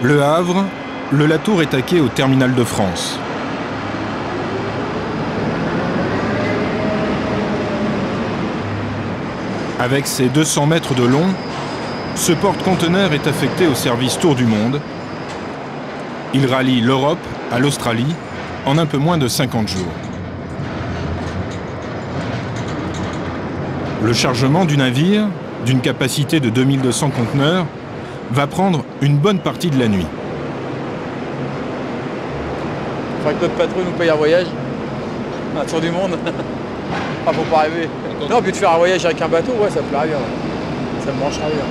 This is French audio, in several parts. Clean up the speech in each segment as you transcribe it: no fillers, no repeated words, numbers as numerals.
Le Havre, le Latour est taqué au terminal de France. Avec ses 200 mètres de long, ce porte-conteneur est affecté au service Tour du Monde. Il rallie l'Europe à l'Australie en un peu moins de 50 jours. Le chargement du navire, d'une capacité de 2200 conteneurs, va prendre une bonne partie de la nuit. Il faudrait que notre patron nous paye un voyage, un tour du monde. Ah, faut pas rêver. Non, puis de faire un voyage avec un bateau, ouais, ça me plairait bien. Ça me brancherait bien.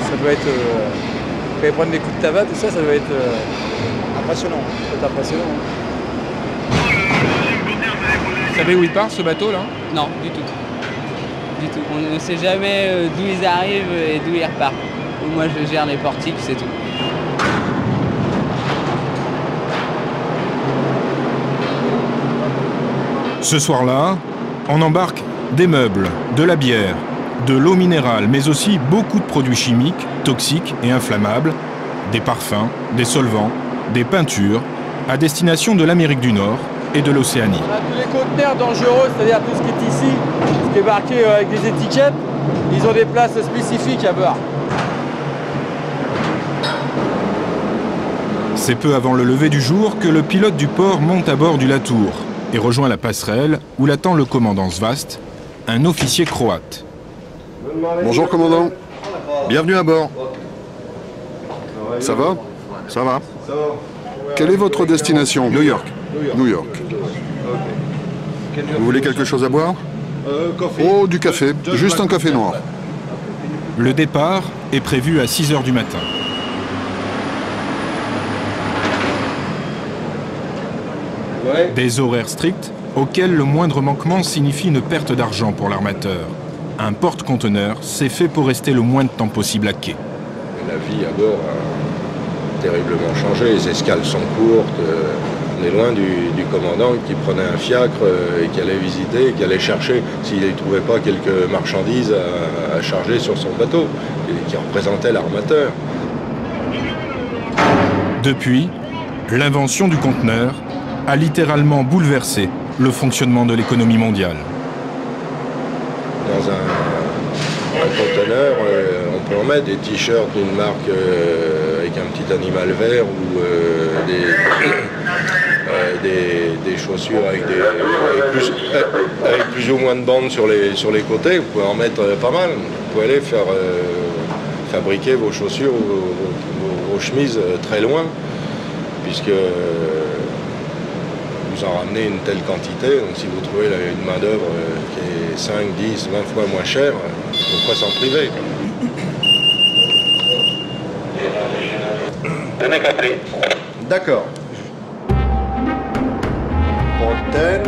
Ça doit être... quand ils prennent des coups de tabac, tout ça, ça doit être impressionnant. Ça doit être impressionnant. Vous savez où il part, ce bateau-là? Non, du tout. Du tout. On ne sait jamais d'où ils arrivent et d'où ils repartent. Moi, je gère les portiques, c'est tout. Ce soir-là, on embarque des meubles, de la bière, de l'eau minérale, mais aussi beaucoup de produits chimiques, toxiques et inflammables, des parfums, des solvants, des peintures, à destination de l'Amérique du Nord et de l'Océanie. On a tous les conteneurs dangereux, c'est-à-dire tout ce qui est ici, ce qui est marqué avec des étiquettes, ils ont des places spécifiques à bord. C'est peu avant le lever du jour que le pilote du port monte à bord du Latour et rejoint la passerelle où l'attend le commandant Svast, un officier croate. Bonjour commandant, bienvenue à bord. Ça va? Ça va. Quelle est votre destination? New York. New York. Vous voulez quelque chose à boire? Oh, du café, juste un café noir. Le départ est prévu à 6 h du matin. Des horaires stricts auxquels le moindre manquement signifie une perte d'argent pour l'armateur. Un porte-conteneur, c'est fait pour rester le moins de temps possible à quai. La vie à bord a terriblement changé, les escales sont courtes, on est loin du commandant qui prenait un fiacre et qui allait visiter, qui allait chercher s'il ne trouvait pas quelques marchandises à charger sur son bateau, et qui représentait l'armateur. Depuis, l'invention du conteneur a littéralement bouleversé le fonctionnement de l'économie mondiale. Dans un conteneur, on peut en mettre des t-shirts d'une marque avec un petit animal vert ou des chaussures avec plus ou moins de bandes sur les côtés. Vous pouvez en mettre pas mal. Vous pouvez aller faire fabriquer vos chaussures ou vos chemises très loin, puisque vous en ramenez une telle quantité. Donc si vous trouvez une main-d'œuvre qui est 5, 10, 20 fois moins chère, pourquoi s'en priver? D'accord. Hôtel.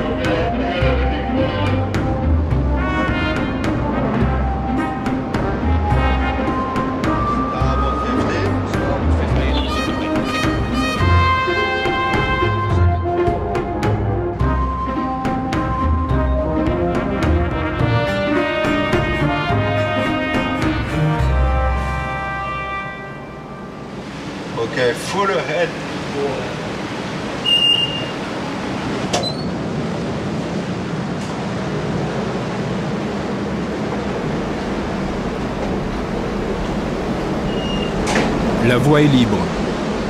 Okay, full ahead. La voie est libre.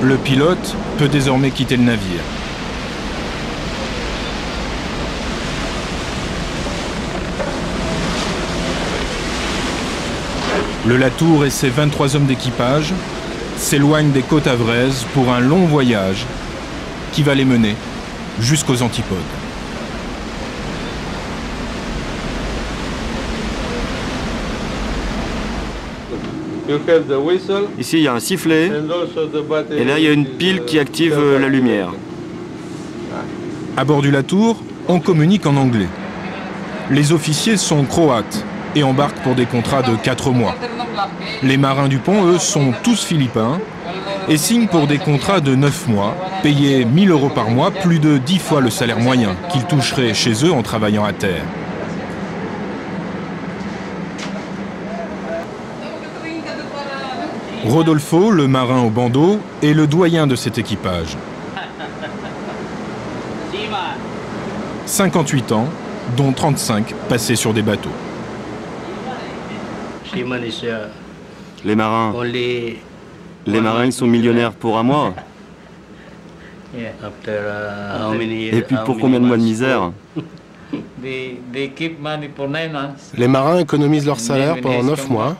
Le pilote peut désormais quitter le navire. Le Latour et ses 23 hommes d'équipage s'éloignent des côtes havraises pour un long voyage qui va les mener jusqu'aux antipodes. Ici, il y a un sifflet, et là, il y a une pile qui active la lumière. À bord du Latour, on communique en anglais. Les officiers sont croates et embarquent pour des contrats de 4 mois. Les marins du pont, eux, sont tous philippins et signent pour des contrats de 9 mois, payés 1 000 € par mois, plus de 10 fois le salaire moyen qu'ils toucheraient chez eux en travaillant à terre. Rodolfo, le marin au bandeau, est le doyen de cet équipage. 58 ans, dont 35 passés sur des bateaux. Les marins, ils sont millionnaires pour un mois. Et puis pour combien de mois de misère? Les marins économisent leur salaire pendant 9 mois,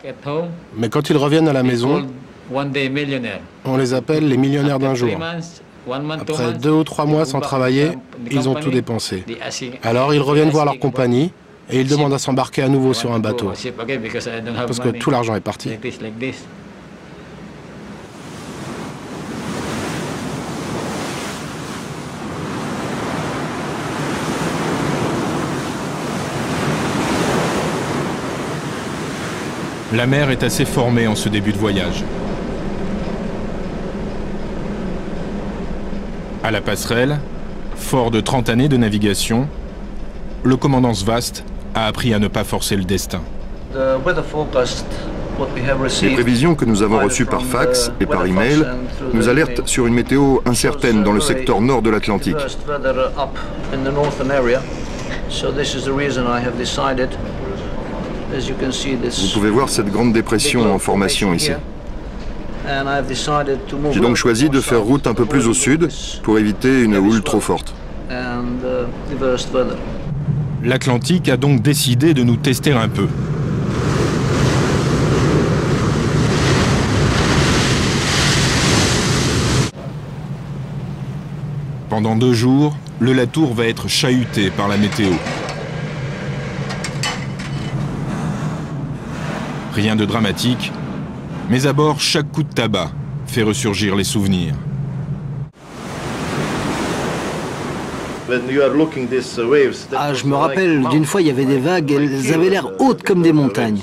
mais quand ils reviennent à la maison, on les appelle les millionnaires d'un jour. Après 2 ou 3 mois sans travailler, ils ont tout dépensé. Alors ils reviennent voir leur compagnie et ils demandent à s'embarquer à nouveau sur un bateau, parce que tout l'argent est parti. La mer est assez formée en ce début de voyage. À la passerelle, fort de 30 années de navigation, le commandant Svast a appris à ne pas forcer le destin. Les prévisions que nous avons reçues par fax et par email nous alertent sur une météo incertaine dans le secteur nord de l'Atlantique. Vous pouvez voir cette grande dépression en formation ici. J'ai donc choisi de faire route un peu plus au sud pour éviter une houle trop forte. L'Atlantique a donc décidé de nous tester un peu. Pendant 2 jours, le Latour va être chahuté par la météo. Rien de dramatique, mais à bord, chaque coup de tabac fait ressurgir les souvenirs. Je me rappelle d'une fois, il y avait des vagues, elles avaient l'air hautes comme des montagnes.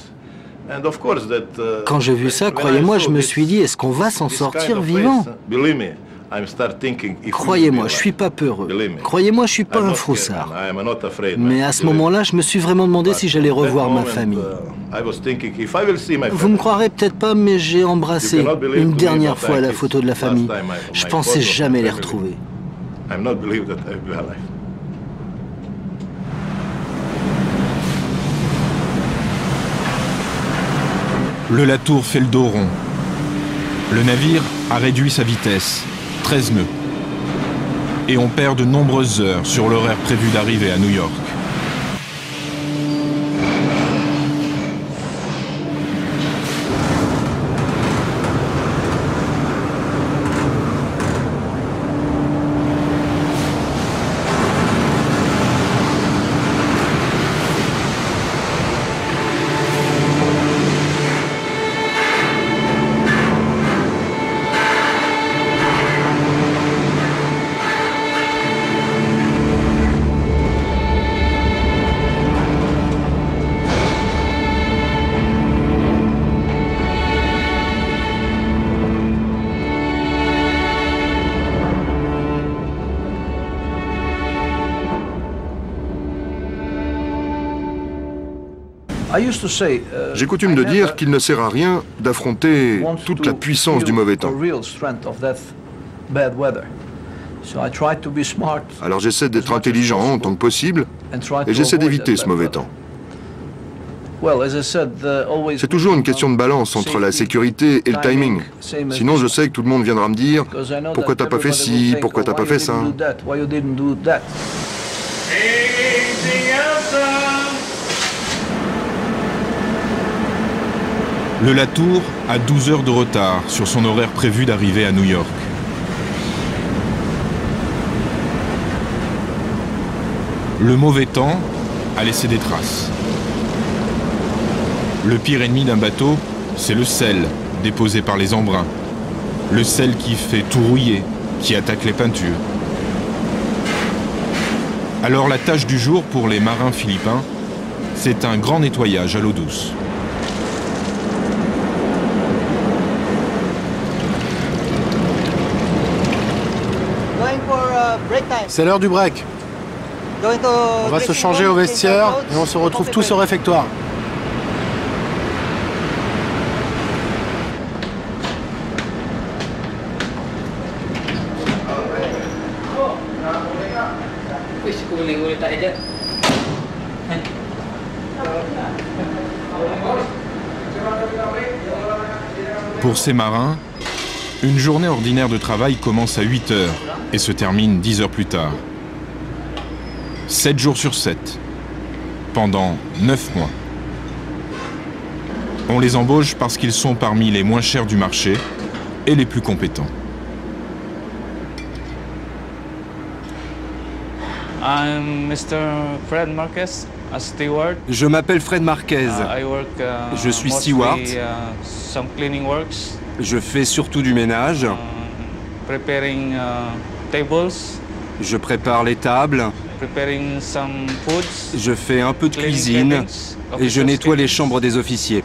Quand j'ai vu ça, croyez-moi, je me suis dit, est-ce qu'on va s'en sortir vivant? Croyez-moi, je suis pas peureux. Croyez-moi, je suis pas un froussard. Mais à ce moment-là, je me suis vraiment demandé si j'allais revoir ma famille. Vous me croirez peut-être pas, mais j'ai embrassé une dernière fois la photo de la famille. Je pensais jamais les retrouver. Le Latour fait le dos rond. Le navire a réduit sa vitesse, 13 nœuds. Et on perd de nombreuses heures sur l'horaire prévu d'arriver à New York. J'ai coutume de dire qu'il ne sert à rien d'affronter toute la puissance du mauvais temps. Alors j'essaie d'être intelligent en tant que possible et j'essaie d'éviter ce mauvais temps. C'est toujours une question de balance entre la sécurité et le timing. Sinon je sais que tout le monde viendra me dire « Pourquoi t'as pas fait ci? Pourquoi t'as pas fait ça ?» Le Latour a 12 heures de retard sur son horaire prévu d'arriver à New York. Le mauvais temps a laissé des traces. Le pire ennemi d'un bateau, c'est le sel déposé par les embruns. Le sel qui fait tout rouiller, qui attaque les peintures. Alors la tâche du jour pour les marins philippins, c'est un grand nettoyage à l'eau douce. C'est l'heure du break. On va se changer au vestiaire et on se retrouve tous au réfectoire. Pour ces marins, une journée ordinaire de travail commence à 8 heures et se termine 10 heures plus tard. 7 jours sur 7, pendant 9 mois. On les embauche parce qu'ils sont parmi les moins chers du marché et les plus compétents. Je m'appelle Fred Marquez. Je suis steward. Je fais surtout du ménage. Je prépare les tables. Je fais un peu de cuisine et je nettoie les chambres des officiers.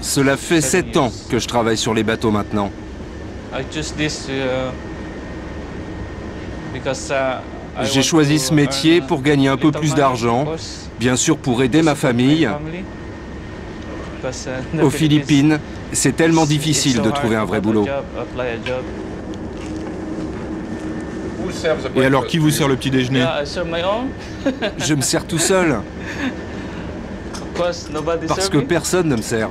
Cela fait 7 ans que je travaille sur les bateaux maintenant. J'ai choisi ce métier pour gagner un peu plus d'argent, bien sûr pour aider ma famille. Aux Philippines, c'est tellement difficile de trouver un vrai boulot. Et alors, qui vous sert le petit déjeuner? Je me sers tout seul. Parce que personne ne me sert.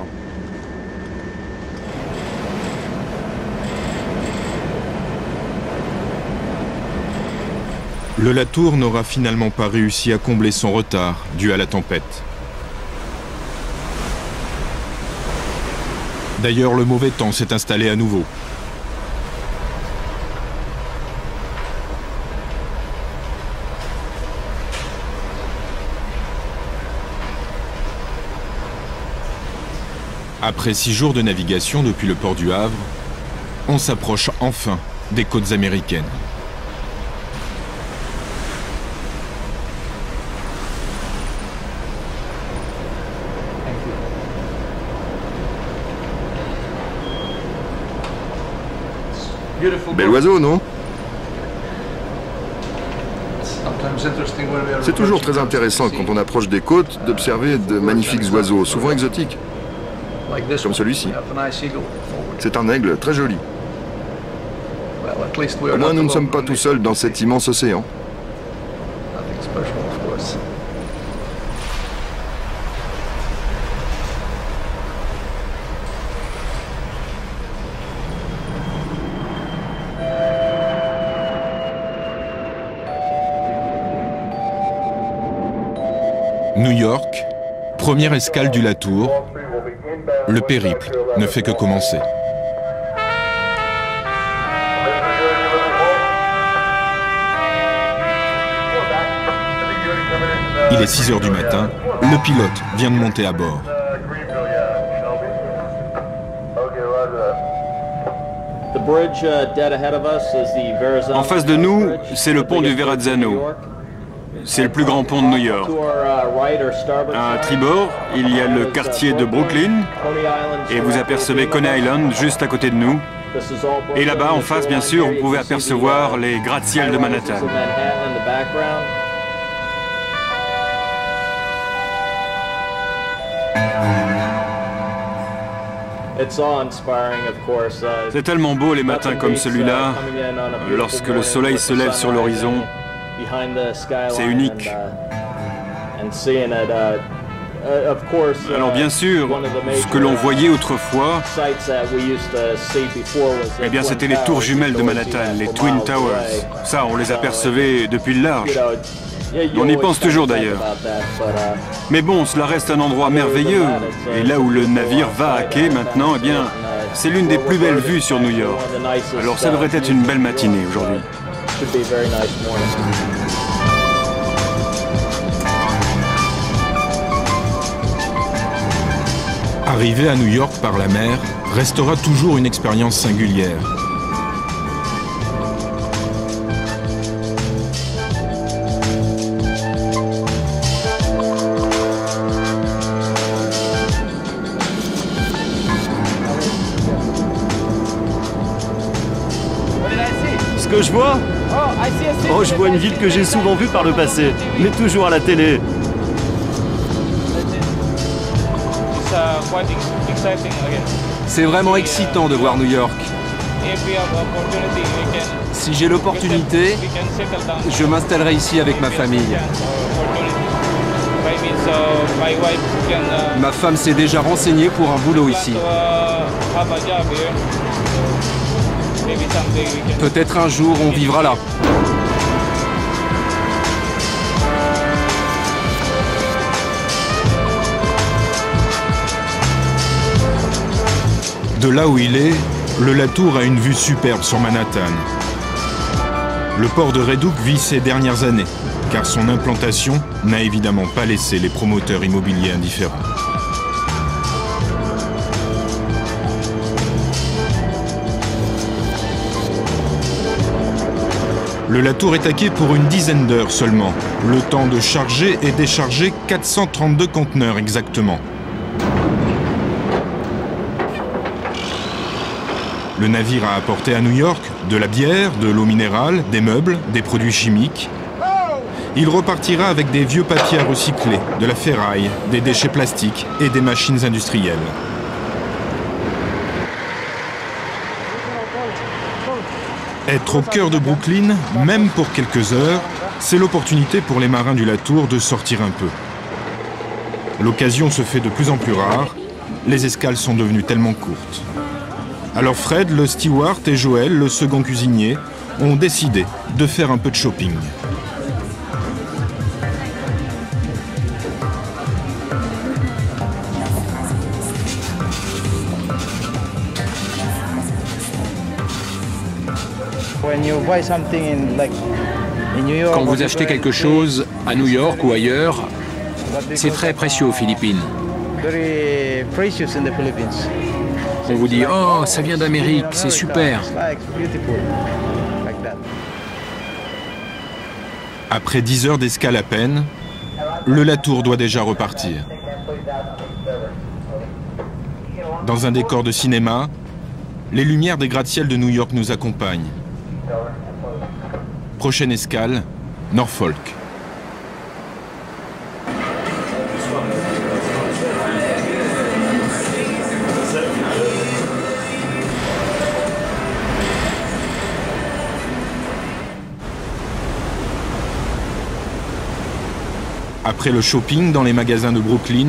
Le Latour n'aura finalement pas réussi à combler son retard dû à la tempête. D'ailleurs, le mauvais temps s'est installé à nouveau. Après 6 jours de navigation depuis le port du Havre, on s'approche enfin des côtes américaines. Bel oiseau, non? C'est toujours très intéressant quand on approche des côtes d'observer de magnifiques oiseaux, souvent exotiques, comme celui-ci. C'est un aigle très joli. Au moins, nous ne sommes pas tout seuls dans cet immense océan. New York, première escale du Latour. Le périple ne fait que commencer. Il est 6 heures du matin, le pilote vient de monter à bord. En face de nous, c'est le pont du Verrazzano. C'est le plus grand pont de New York. À tribord, il y a le quartier de Brooklyn et vous apercevez Coney Island juste à côté de nous. Et là-bas, en face, bien sûr, vous pouvez apercevoir les gratte-ciel de Manhattan. C'est tellement beau les matins comme celui-là, lorsque le soleil se lève sur l'horizon. C'est unique. Alors bien sûr, ce que l'on voyait autrefois, eh bien c'était les tours jumelles de Manhattan, les Twin Towers. Ça, on les apercevait depuis le large. On y pense toujours d'ailleurs. Mais bon, cela reste un endroit merveilleux. Et là où le navire va à quai maintenant, eh bien, c'est l'une des plus belles vues sur New York. Alors ça devrait être une belle matinée aujourd'hui. Arriver à New York par la mer restera toujours une expérience singulière. Ce que je vois? Oh, je vois une ville que j'ai souvent vue par le passé, mais toujours à la télé. C'est vraiment excitant de voir New York. Si j'ai l'opportunité, je m'installerai ici avec ma famille. Ma femme s'est déjà renseignée pour un boulot ici. Peut-être un jour on vivra là. De là où il est, le Latour a une vue superbe sur Manhattan. Le port de Red Hook vit ses dernières années, car son implantation n'a évidemment pas laissé les promoteurs immobiliers indifférents. Le Latour est à quai pour une dizaine d'heures seulement, le temps de charger et décharger 432 conteneurs exactement. Le navire a apporté à New York de la bière, de l'eau minérale, des meubles, des produits chimiques. Il repartira avec des vieux papiers à recycler, de la ferraille, des déchets plastiques et des machines industrielles. Être au cœur de Brooklyn, même pour quelques heures, c'est l'opportunité pour les marins du Latour de sortir un peu. L'occasion se fait de plus en plus rare, les escales sont devenues tellement courtes. Alors Fred, le steward, et Joël, le second cuisinier, ont décidé de faire un peu de shopping. Quand vous achetez quelque chose à New York ou ailleurs, c'est très précieux aux Philippines. On vous dit « Oh, ça vient d'Amérique, c'est super !» Après 10 heures d'escale à peine, le Latour doit déjà repartir. Dans un décor de cinéma, les lumières des gratte-ciel de New York nous accompagnent. Prochaine escale, Norfolk. Après le shopping dans les magasins de Brooklyn,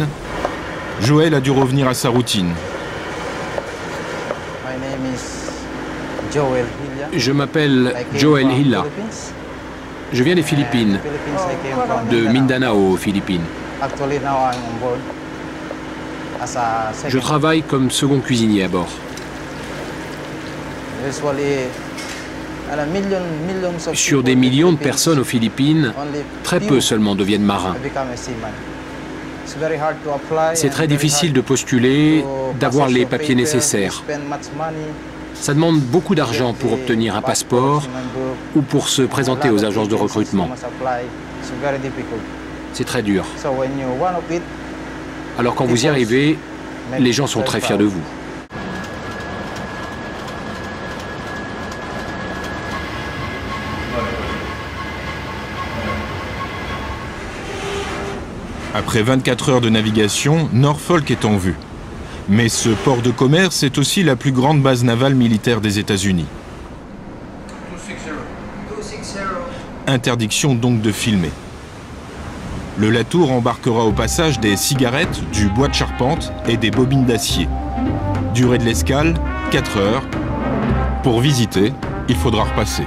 Joël a dû revenir à sa routine. Je m'appelle Joel Hilla. Je viens des Philippines, de Mindanao aux Philippines. Je travaille comme second cuisinier à bord. Sur des millions de personnes aux Philippines, très peu seulement deviennent marins. C'est très difficile de postuler, d'avoir les papiers nécessaires. Ça demande beaucoup d'argent pour obtenir un passeport ou pour se présenter aux agences de recrutement. C'est très dur. Alors quand vous y arrivez, les gens sont très fiers de vous. Après 24 heures de navigation, Norfolk est en vue. Mais ce port de commerce est aussi la plus grande base navale militaire des États-Unis. Interdiction donc de filmer. Le Latour embarquera au passage des cigarettes, du bois de charpente et des bobines d'acier. Durée de l'escale, 4 heures. Pour visiter, il faudra repasser.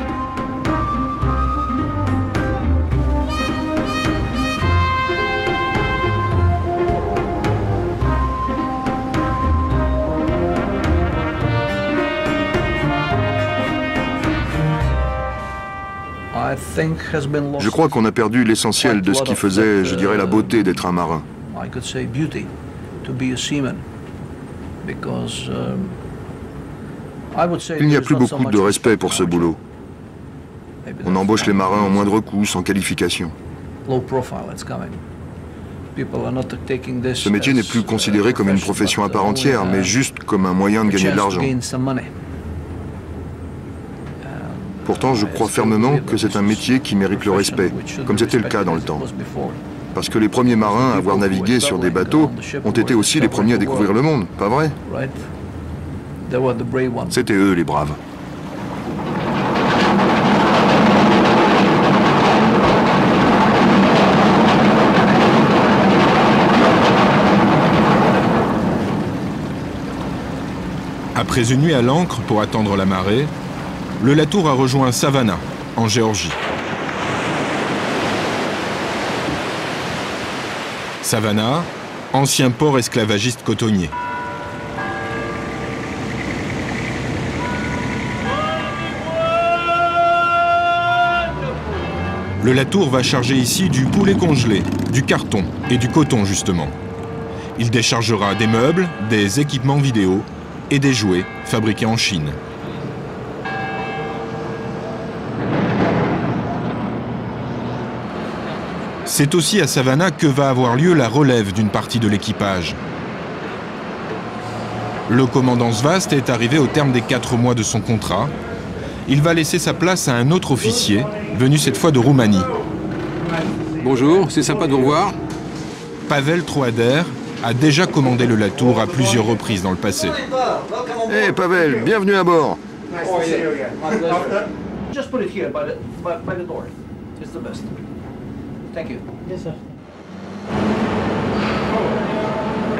Je crois qu'on a perdu l'essentiel de ce qui faisait, je dirais, la beauté d'être un marin. Il n'y a plus beaucoup de respect pour ce boulot. On embauche les marins en moindre coût, sans qualification. Ce métier n'est plus considéré comme une profession à part entière, mais juste comme un moyen de gagner de l'argent. Pourtant, je crois fermement que c'est un métier qui mérite le respect, comme c'était le cas dans le temps. Parce que les premiers marins à avoir navigué sur des bateaux ont été aussi les premiers à découvrir le monde, pas vrai? C'étaient eux les braves. Après une nuit à l'ancre pour attendre la marée, le Latour a rejoint Savannah, en Géorgie. Savannah, ancien port esclavagiste cotonnier. Le Latour va charger ici du poulet congelé, du carton et du coton justement. Il déchargera des meubles, des équipements vidéo et des jouets fabriqués en Chine. C'est aussi à Savannah que va avoir lieu la relève d'une partie de l'équipage. Le commandant Svast est arrivé au terme des 4 mois de son contrat. Il va laisser sa place à un autre officier, venu cette fois de Roumanie. Bonjour, c'est sympa de vous revoir. Pavel Troader a déjà commandé le Latour à plusieurs reprises dans le passé. Hé Pavel, bienvenue à bord.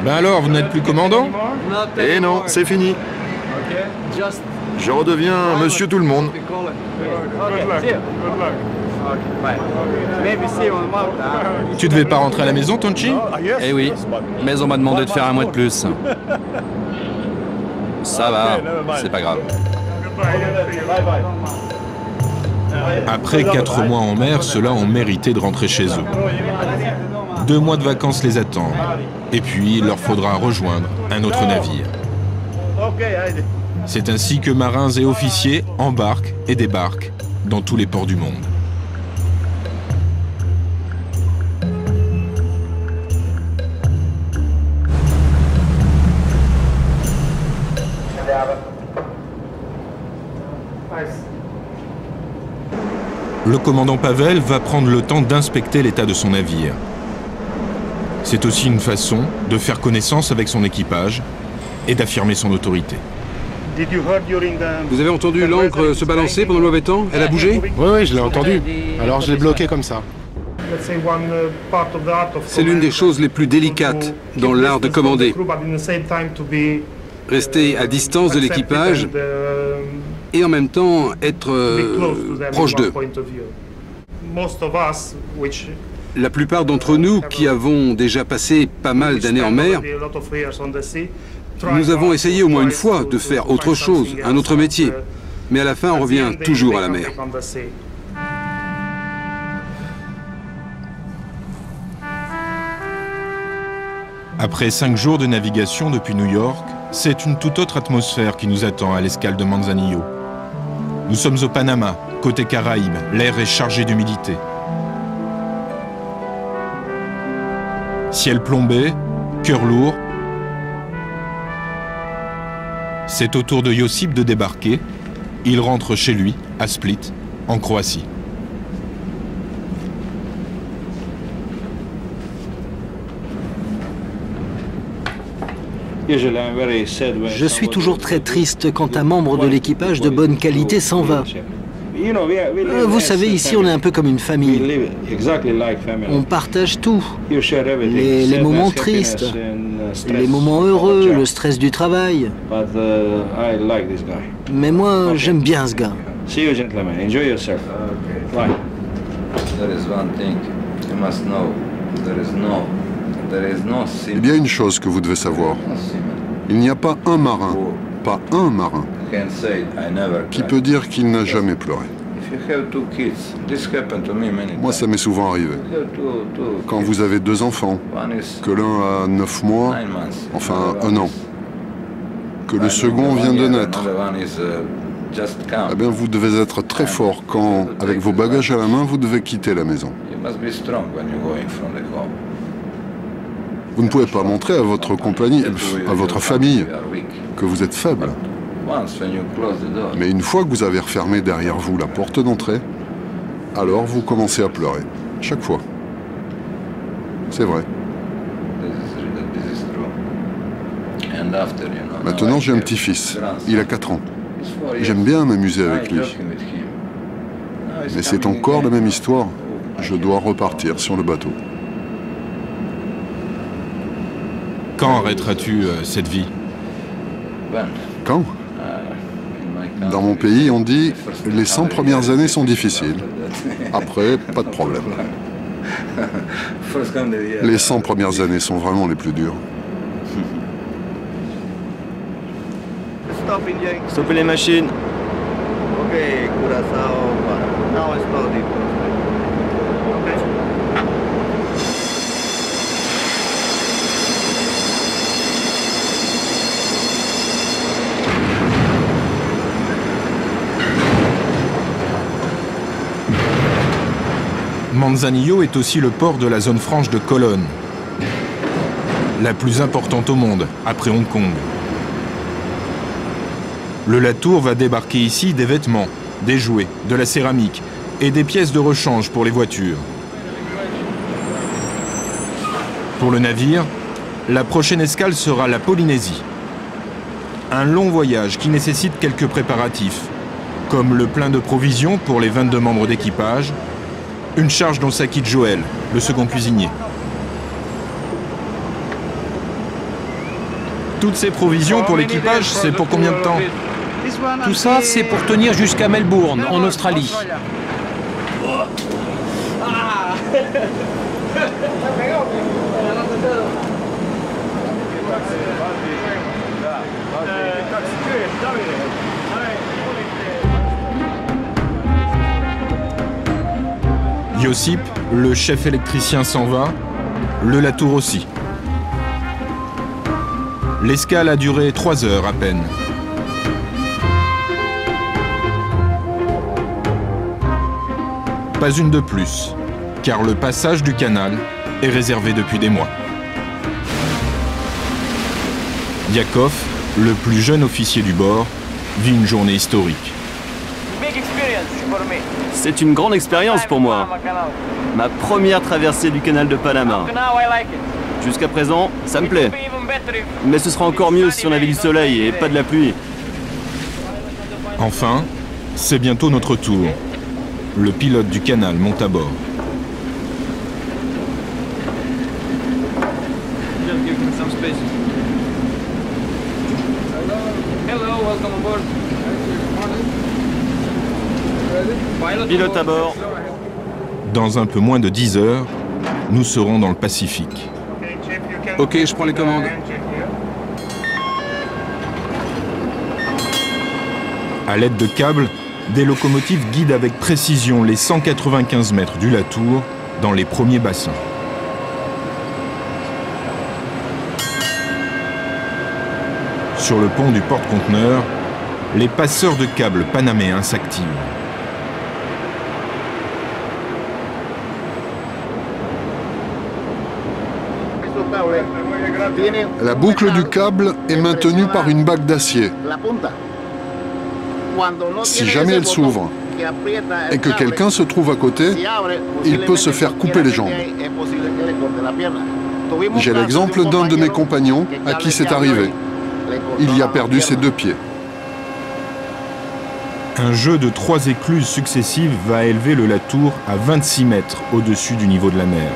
Ben alors, vous n'êtes plus commandant? Eh non, c'est fini. Je redeviens monsieur tout le monde. Tu devais pas rentrer à la maison, Tonchi? Eh oui, mais on m'a demandé de faire un mois de plus. Ça va, c'est pas grave. Après 4 mois en mer, ceux-là ont mérité de rentrer chez eux. 2 mois de vacances les attendent. Et puis, il leur faudra rejoindre un autre navire. C'est ainsi que marins et officiers embarquent et débarquent dans tous les ports du monde. Le commandant Pavel va prendre le temps d'inspecter l'état de son navire. C'est aussi une façon de faire connaissance avec son équipage et d'affirmer son autorité. Vous avez entendu l'ancre se balancer pendant le mauvais temps? Elle a bougé? Oui, je l'ai entendu. Alors je l'ai bloqué comme ça. C'est l'une des choses les plus délicates dans l'art de commander. Rester à distance de l'équipage et en même temps être proche d'eux. La plupart d'entre nous qui avons déjà passé pas mal d'années en mer, nous avons essayé au moins une fois de faire autre chose, un autre métier. Mais à la fin, on revient toujours à la mer. Après 5 jours de navigation depuis New York, c'est une toute autre atmosphère qui nous attend à l'escale de Manzanillo. Nous sommes au Panama, côté Caraïbes, l'air est chargé d'humidité. Ciel plombé, cœur lourd. C'est au tour de Josip de débarquer. Il rentre chez lui, à Split, en Croatie. Je suis toujours très triste quand un membre de l'équipage de bonne qualité s'en va. Vous savez, ici, on est un peu comme une famille. On partage tout. Les moments tristes, les moments heureux, le stress du travail. Mais moi, j'aime bien ce gars. Il y a une chose que vous devez savoir. Il n'y a pas un marin, qui peut dire qu'il n'a jamais pleuré. Moi, ça m'est souvent arrivé. Quand vous avez 2 enfants, que l'un a 9 mois, enfin 1 an, que le second vient de naître, eh bien, vous devez être très fort quand, avec vos bagages à la main, vous devez quitter la maison. Vous ne pouvez pas montrer à votre compagnie, à votre famille, que vous êtes faible. Mais une fois que vous avez refermé derrière vous la porte d'entrée, alors vous commencez à pleurer. Chaque fois. C'est vrai. Maintenant, j'ai un petit-fils. Il a 4 ans. J'aime bien m'amuser avec lui. Mais c'est encore la même histoire. Je dois repartir sur le bateau. Quand arrêteras-tu cette vie? Quand? Dans mon pays, on dit « les 100 premières années sont difficiles. Après, pas de problème. » Les 100 premières années sont vraiment les plus dures. Stoppez les machines. Ok, Curaçao, now it's starting. Manzanillo est aussi le port de la zone franche de Colón, la plus importante au monde, après Hong Kong. Le Latour va débarquer ici des vêtements, des jouets, de la céramique et des pièces de rechange pour les voitures. Pour le navire, la prochaine escale sera la Polynésie. Un long voyage qui nécessite quelques préparatifs, comme le plein de provisions pour les 22 membres d'équipage, une charge dont s'acquitte Joël, le second cuisinier. Toutes ces provisions pour l'équipage, c'est pour combien de temps? Tout ça, c'est pour tenir jusqu'à Melbourne, en Australie. Josip, le chef électricien, s'en va, le Latour aussi. L'escale a duré 3 heures à peine. Pas une de plus, car le passage du canal est réservé depuis des mois. Yakov, le plus jeune officier du bord, vit une journée historique. C'est une grande expérience pour moi. Ma première traversée du canal de Panama. Jusqu'à présent, ça me plaît. Mais ce sera encore mieux si on avait du soleil et pas de la pluie. Enfin, c'est bientôt notre tour. Le pilote du canal monte à bord. Pilote à bord. Dans un peu moins de 10 heures, nous serons dans le Pacifique. Ok, je prends les commandes. À l'aide de câbles, des locomotives guident avec précision les 195 mètres du Latour dans les premiers bassins. Sur le pont du porte-conteneurs, les passeurs de câbles panaméens s'activent. La boucle du câble est maintenue par une bague d'acier. Si jamais elle s'ouvre et que quelqu'un se trouve à côté, il peut se faire couper les jambes. J'ai l'exemple d'un de mes compagnons à qui c'est arrivé. Il y a perdu ses 2 pieds. Un jeu de 3 écluses successives va élever le Latour à 26 mètres au-dessus du niveau de la mer.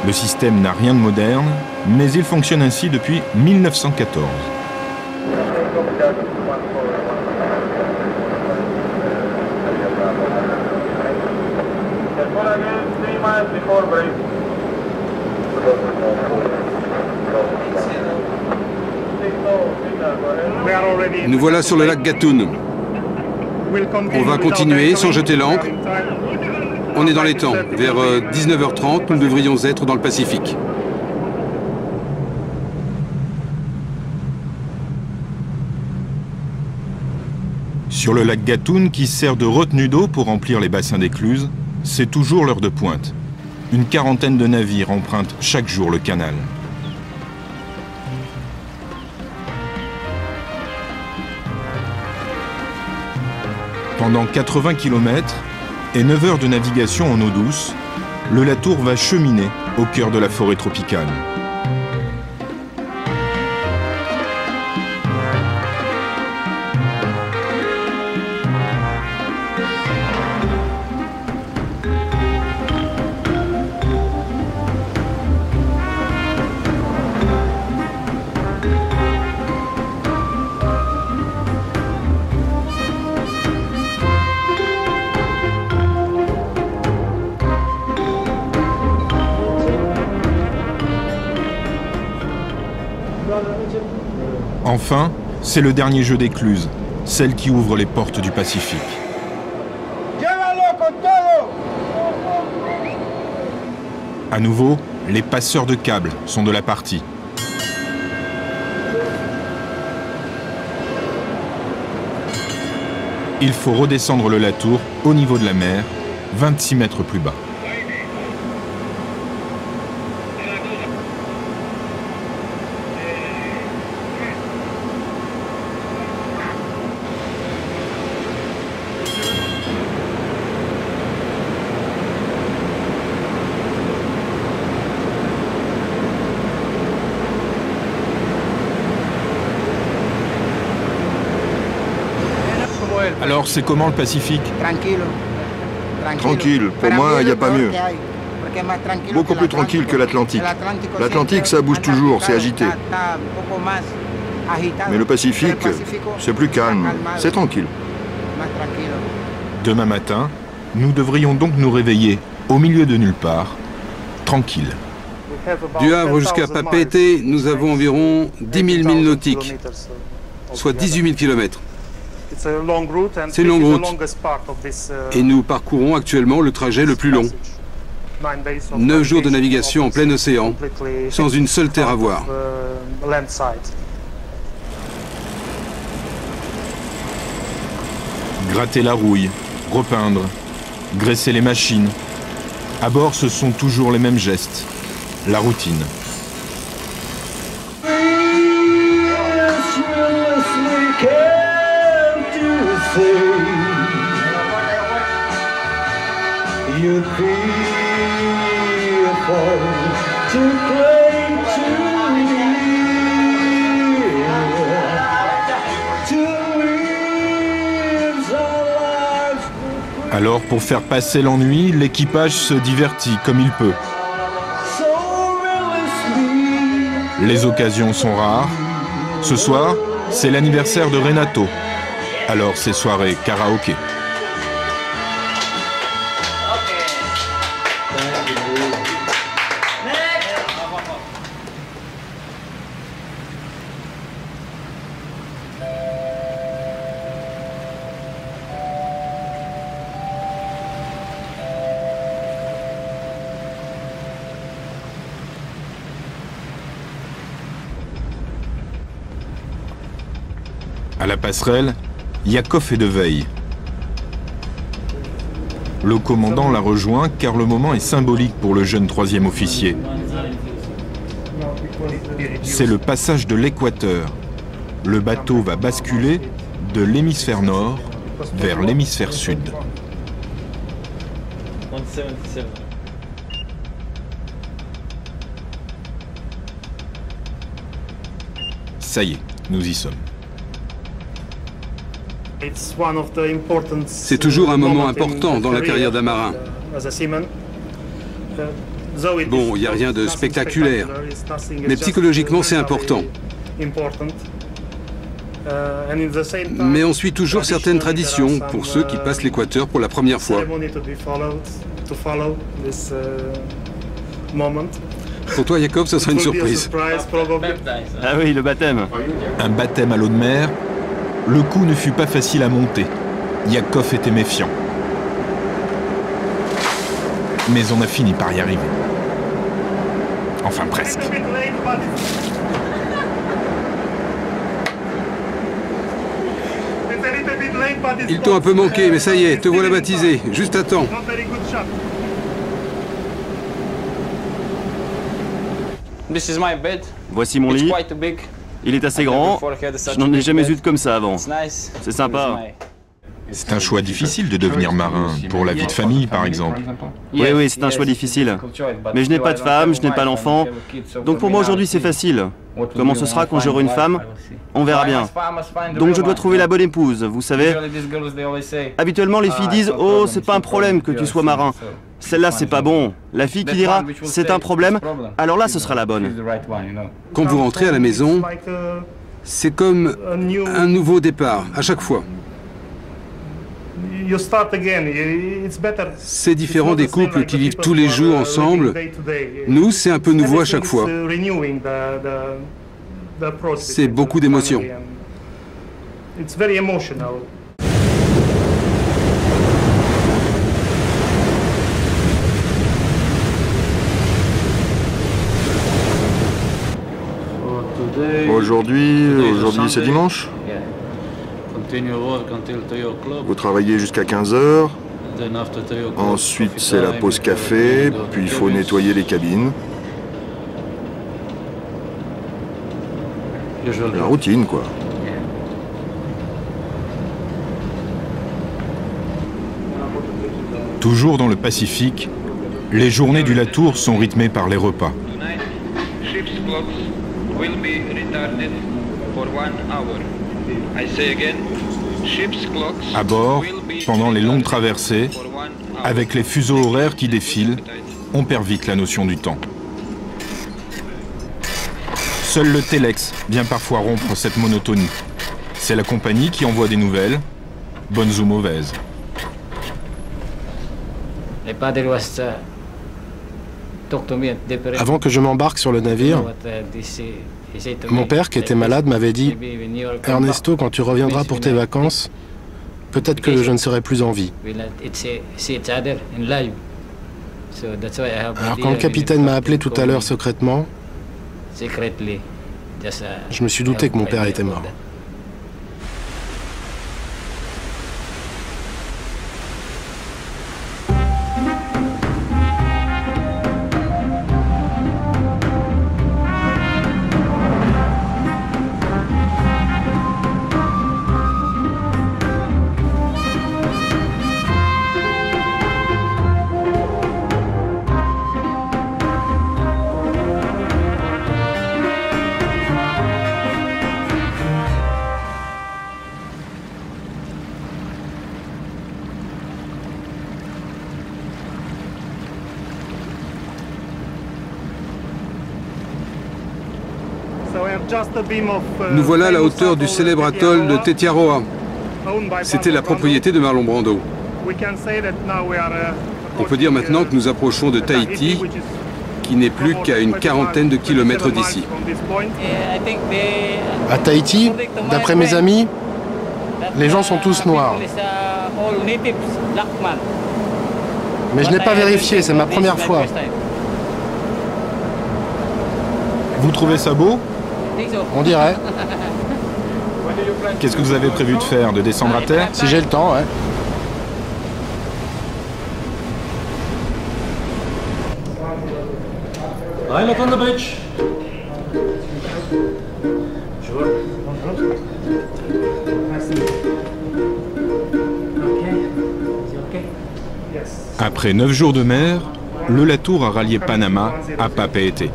Le système n'a rien de moderne, mais il fonctionne ainsi depuis 1914. Nous voilà sur le lac Gatun. On va continuer sans jeter l'ancre. On est dans les temps. Vers 19h30, nous devrions être dans le Pacifique. Sur le lac Gatun, qui sert de retenue d'eau pour remplir les bassins d'écluses, c'est toujours l'heure de pointe. Une quarantaine de navires empruntent chaque jour le canal. Pendant 80 km et 9 heures de navigation en eau douce, le Latour va cheminer au cœur de la forêt tropicale. Enfin, c'est le dernier jeu d'écluse, celle qui ouvre les portes du Pacifique. À nouveau, les passeurs de câbles sont de la partie. Il faut redescendre le Latour au niveau de la mer, 26 mètres plus bas. Alors, c'est comment le Pacifique? Tranquille, pour moi, il n'y a pas mieux. Beaucoup plus tranquille que l'Atlantique. L'Atlantique, ça bouge toujours, c'est agité. Mais le Pacifique, c'est plus calme, c'est tranquille. Demain matin, nous devrions donc nous réveiller au milieu de nulle part, tranquille. Du Havre jusqu'à Papeete, nous avons environ 10 000 milles nautiques, soit 18 000 km. C'est une longue route. Et nous parcourons actuellement le trajet le plus long. 9 jours de navigation en plein océan, sans une seule terre à voir. Gratter la rouille, repeindre, graisser les machines. À bord, ce sont toujours les mêmes gestes, la routine. Alors, pour faire passer l'ennui, l'équipage se divertit comme il peut. Les occasions sont rares. Ce soir, c'est l'anniversaire de Renato. Alors, c'est soirée karaoké. À la passerelle, Yakov est de veille. Le commandant l'a rejoint car le moment est symbolique pour le jeune troisième officier. C'est le passage de l'équateur. Le bateau va basculer de l'hémisphère nord vers l'hémisphère sud. Ça y est, nous y sommes. C'est toujours un moment important dans la carrière d'un marin. Bon, il n'y a rien de spectaculaire, mais psychologiquement c'est important. Mais on suit toujours certaines traditions pour ceux qui passent l'équateur pour la première fois. Pour toi, Yakov, ce sera une surprise. Ah oui, le baptême. Un baptême à l'eau de mer. Le coup ne fut pas facile à monter. Yakov était méfiant. Mais on a fini par y arriver. Enfin, presque. Ils t'ont un peu manqué, mais ça y est, te voilà baptisé. Juste à temps. Voici mon lit. Il est assez grand, je n'en ai jamais eu de comme ça avant. C'est sympa. C'est un choix difficile de devenir marin, pour la vie de famille par exemple. Oui, oui, c'est un choix difficile. Mais je n'ai pas de femme, je n'ai pas d'enfant. Donc pour moi aujourd'hui c'est facile. Comment ce sera quand j'aurai une femme? On verra bien. Donc je dois trouver la bonne épouse, vous savez. Habituellement les filles disent « Oh, c'est pas un problème que tu sois marin. Celle-là c'est pas bon. » La fille qui dira « C'est un problème », alors là ce sera la bonne. Quand vous rentrez à la maison, c'est comme un nouveau départ, à chaque fois. C'est différent des couples qui vivent tous les jours ensemble. Nous, c'est un peu nouveau à chaque fois. C'est beaucoup d'émotions. Aujourd'hui c'est dimanche. Vous travaillez jusqu'à 15 h. Ensuite c'est la pause café, puis il faut nettoyer les cabines. La routine quoi. Toujours dans le Pacifique, les journées du Latour sont rythmées par les repas. À bord, pendant les longues traversées, avec les fuseaux horaires qui défilent, on perd vite la notion du temps. Seul le Telex vient parfois rompre cette monotonie. C'est la compagnie qui envoie des nouvelles, bonnes ou mauvaises. Avant que je m'embarque sur le navire, mon père, qui était malade, m'avait dit « Ernesto, quand tu reviendras pour tes vacances, peut-être que je ne serai plus en vie. » Alors quand le capitaine m'a appelé tout à l'heure secrètement, je me suis douté que mon père était mort. Nous voilà à la hauteur du célèbre atoll de Tetiaroa. C'était la propriété de Marlon Brando. On peut dire maintenant que nous approchons de Tahiti, qui n'est plus qu'à une quarantaine de kilomètres d'ici. À Tahiti, d'après mes amis, les gens sont tous noirs. Mais je n'ai pas vérifié, c'est ma première fois. Vous trouvez ça beau ? On dirait. Qu'est-ce que vous avez prévu de faire? De descendre à terre? Si j'ai le temps, ouais. I'm up on the beach. Après 9 jours de mer, le Latour a rallié Panama à Papeete.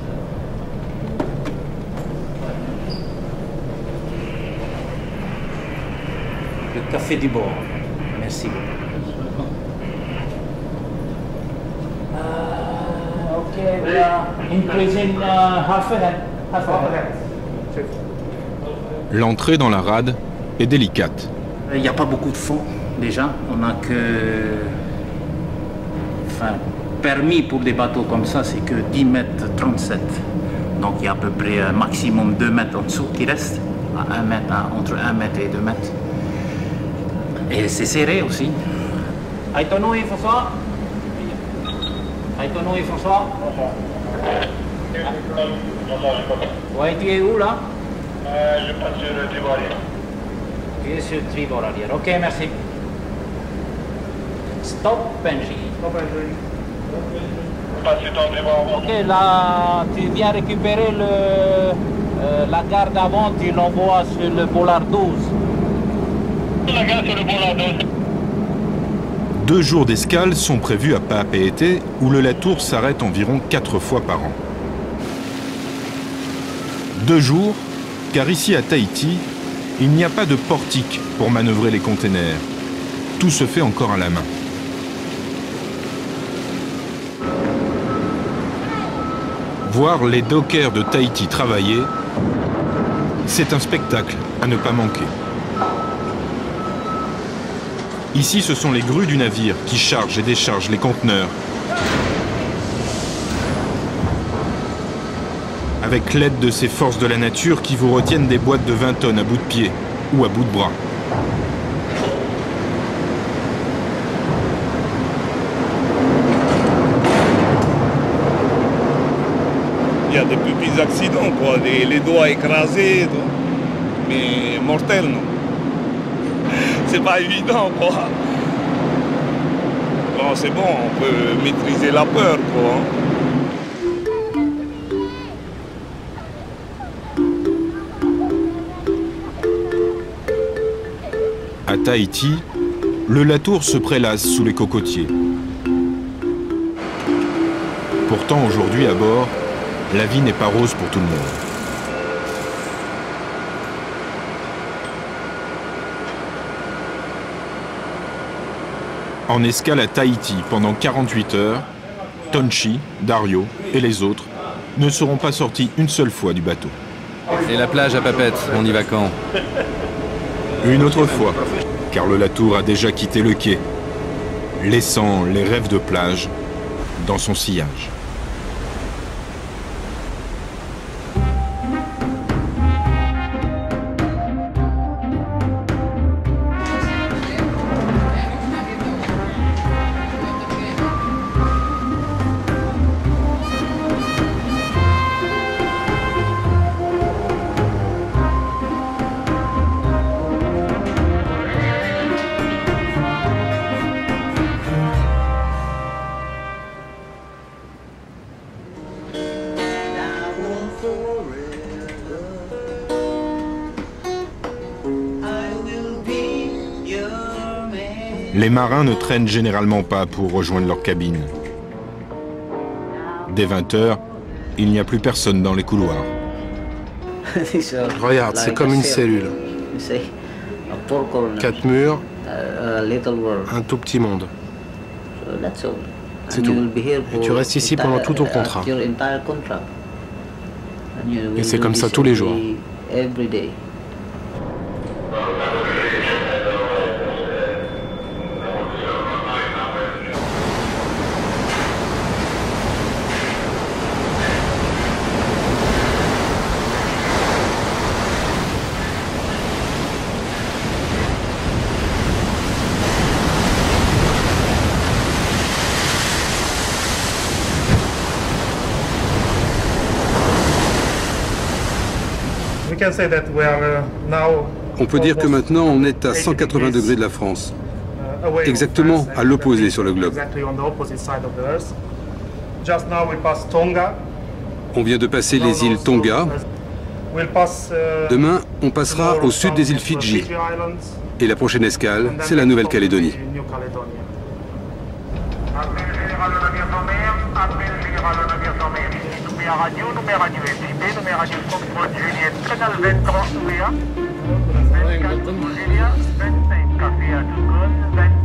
Le café du bord. Merci. Ok, we are increasing half a head. L'entrée dans la rade est délicate. Il n'y a pas beaucoup de fond déjà. On n'a que... Enfin, permis pour des bateaux comme ça, c'est que 10 mètres 37. Donc il y a à peu près un maximum 2 mètres en dessous qui reste, à 1 mètre, entre 1 mètre et 2 mètres. Et c'est serré aussi. Aïtonoui, François. Aïtonoui, François. Ouais, tu es où là? Je passe sur le tribord arrière. Tu es sur le tribord arrière. Ok, merci. Stop, Benji. Stop, Benji. Passe sur ton tribord. Ok, là, tu viens récupérer la garde avant, tu l'envoies sur le Bollard 12. La garde sur le Bollard 12. 2 jours d'escale sont prévus à Papeete, où le Latour s'arrête environ 4 fois par an. 2 jours, car ici à Tahiti, il n'y a pas de portique pour manœuvrer les containers. Tout se fait encore à la main. Voir les dockers de Tahiti travailler, c'est un spectacle à ne pas manquer. Ici, ce sont les grues du navire qui chargent et déchargent les conteneurs. avec l'aide de ces forces de la nature qui vous retiennent des boîtes de 20 tonnes à bout de pied ou à bout de bras. Il y a des petits accidents, quoi, les doigts écrasés, mais mortels, non. C'est pas évident, quoi. Bon, c'est bon, on peut maîtriser la peur, quoi. À Tahiti, le Latour se prélasse sous les cocotiers. Pourtant, aujourd'hui à bord, la vie n'est pas rose pour tout le monde. En escale à Tahiti pendant 48 heures, Tonchi, Dario et les autres ne seront pas sortis une seule fois du bateau. Et la plage à Papeete, on y va quand? Une autre fois, car le Latour a déjà quitté le quai, laissant les rêves de plage dans son sillage. Les marins ne traînent généralement pas pour rejoindre leur cabine. Dès 20 h, il n'y a plus personne dans les couloirs. Regarde, c'est comme une cellule. 4 murs, un tout petit monde. C'est tout. Et tu restes ici pendant tout ton contrat. Et c'est comme ça tous les jours. On peut dire que maintenant on est à 180 degrés de la France, exactement à l'opposé sur le globe. On vient de passer les îles Tonga. Demain, on passera au sud des îles Fidji. Et la prochaine escale, c'est la Nouvelle-Calédonie.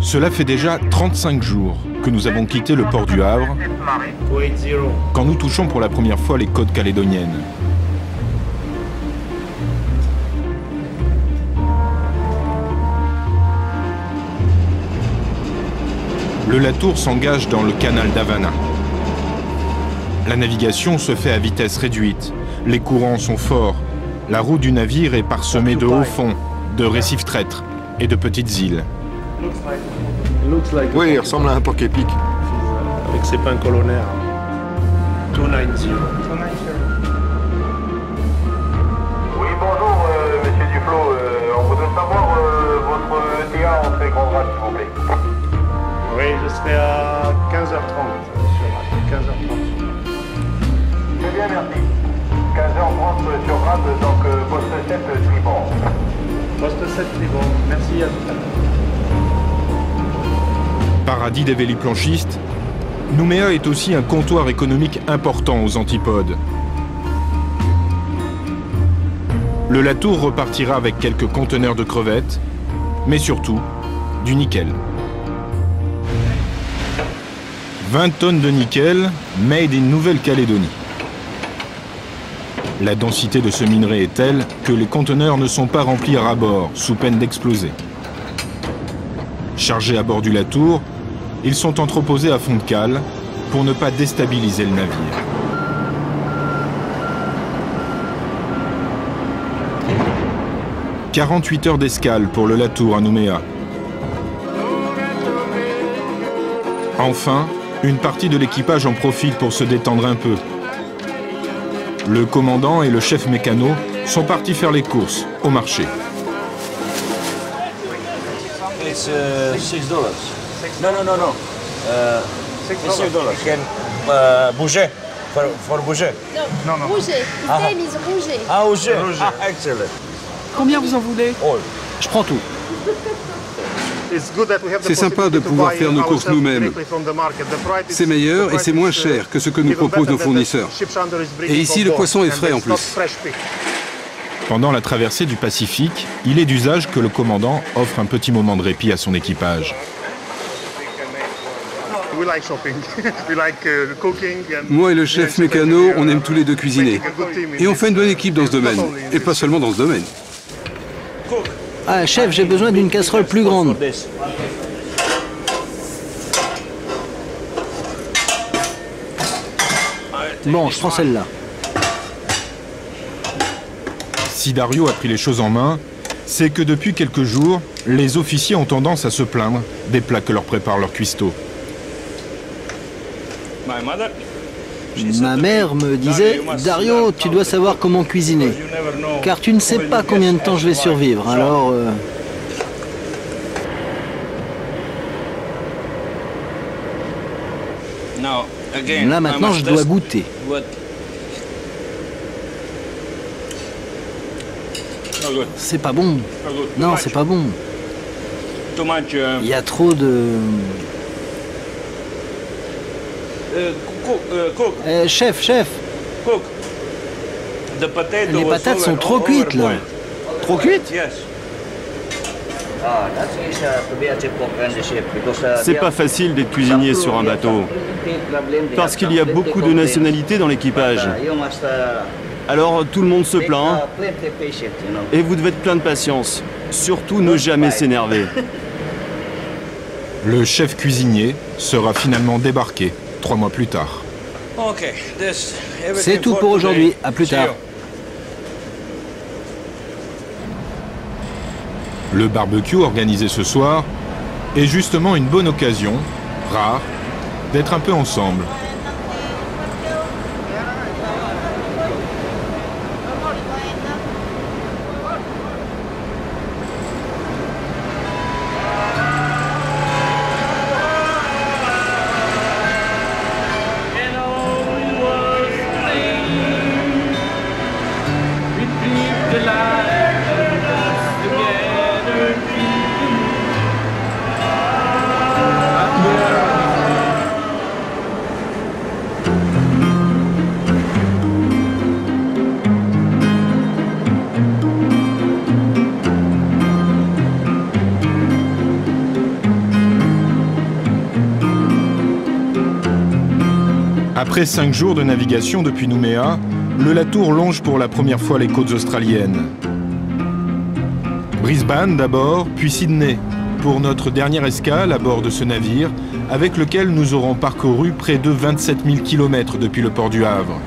Cela fait déjà 35 jours que nous avons quitté le port du Havre quand nous touchons pour la première fois les côtes calédoniennes. Le Latour s'engage dans le canal d'Havana. La navigation se fait à vitesse réduite, les courants sont forts, la route du navire est parsemée de hauts fonds, de récifs traîtres et de petites îles. Oui, il ressemble à un porc-épic. Avec ses pins colonnaires. 290. Oui, bonjour, monsieur Duflo. On voudrait savoir votre TA en très grand grade, s'il vous plaît. Oui, je serai à 15h30. 15h30. Très bien, merci. 15h30 sur grade, donc poste 7 tribord. Poste 7 tribord. Merci, à tout à l'heure. Paradis des véliplanchistes, Nouméa est aussi un comptoir économique important aux antipodes. Le Latour repartira avec quelques conteneurs de crevettes, mais surtout du nickel. 20 tonnes de nickel, made in Nouvelle-Calédonie. La densité de ce minerai est telle que les conteneurs ne sont pas remplis à ras-bord, sous peine d'exploser. Chargés à bord du Latour, ils sont entreposés à fond de cale pour ne pas déstabiliser le navire. 48 heures d'escale pour le Latour à Nouméa. Enfin, une partie de l'équipage en profite pour se détendre un peu. Le commandant et le chef mécano sont partis faire les courses au marché. It's $6. No. $6. Can bouger for bouger. No. Rouget. His name is Rouget. Ah, Rouget. Excellent. Combien vous en voulez? Je prends tout. C'est sympa de pouvoir faire nos courses nous-mêmes. C'est meilleur et c'est moins cher que ce que nous proposent nos fournisseurs. Et ici, le poisson est frais en plus. Pendant la traversée du Pacifique, il est d'usage que le commandant offre un petit moment de répit à son équipage. Moi et le chef mécano, on aime tous les deux cuisiner. Et on fait une bonne équipe dans ce domaine. Et pas seulement dans ce domaine. Ah, chef, j'ai besoin d'une casserole plus grande. Bon, je prends celle-là. Si Dario a pris les choses en main, c'est que depuis quelques jours, les officiers ont tendance à se plaindre des plats que leur préparent leurs cuistots. Ma mère me disait, Dario, tu dois savoir comment cuisiner, car tu ne sais pas combien de temps je vais survivre, alors... Là maintenant, je dois goûter. C'est pas bon. Non, c'est pas bon. Il y a trop de... Chef. Les patates sont trop cuites, là. Trop cuites? C'est pas facile d'être cuisinier sur un bateau, parce qu'il y a beaucoup de nationalités dans l'équipage. Alors tout le monde se plaint, et vous devez être plein de patience. Surtout ne jamais s'énerver. Le chef cuisinier sera finalement débarqué 3 mois plus tard. C'est tout pour aujourd'hui, à plus tard. Le barbecue organisé ce soir est justement une bonne occasion, rare, d'être un peu ensemble. Après 5 jours de navigation depuis Nouméa, le Latour longe pour la première fois les côtes australiennes. Brisbane d'abord, puis Sydney, pour notre dernière escale à bord de ce navire, avec lequel nous aurons parcouru près de 27 000 km depuis le port du Havre.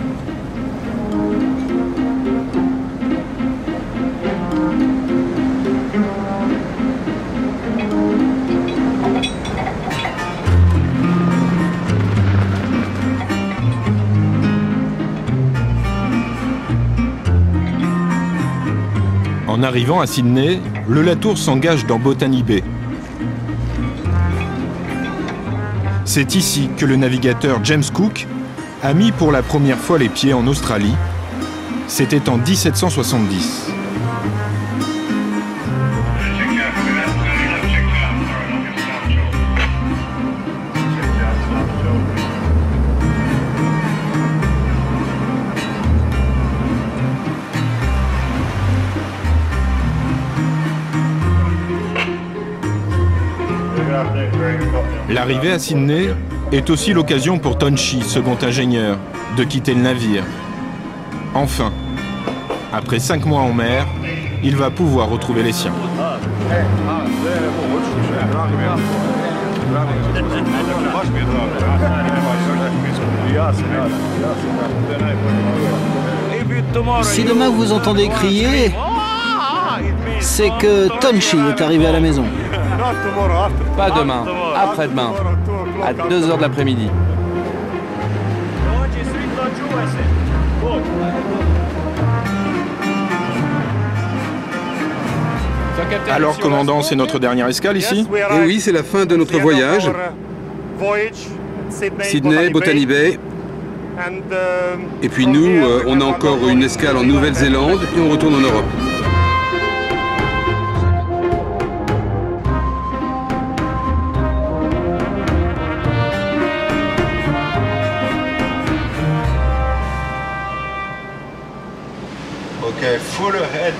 En arrivant à Sydney, le Latour s'engage dans Botany Bay. C'est ici que le navigateur James Cook a mis pour la première fois les pieds en Australie. C'était en 1770. L'arrivée à Sydney est aussi l'occasion pour Tonchi, second ingénieur, de quitter le navire. Enfin, après 5 mois en mer, il va pouvoir retrouver les siens. Si demain vous entendez crier, c'est que Tonchi est arrivé à la maison. Pas demain, après-demain, à 2 h de l'après-midi. Alors, commandant, c'est notre dernière escale ici? Et oui, c'est la fin de notre voyage. Sydney, Botany Bay. Et puis nous, on a encore une escale en Nouvelle-Zélande et on retourne en Europe. Okay, full ahead.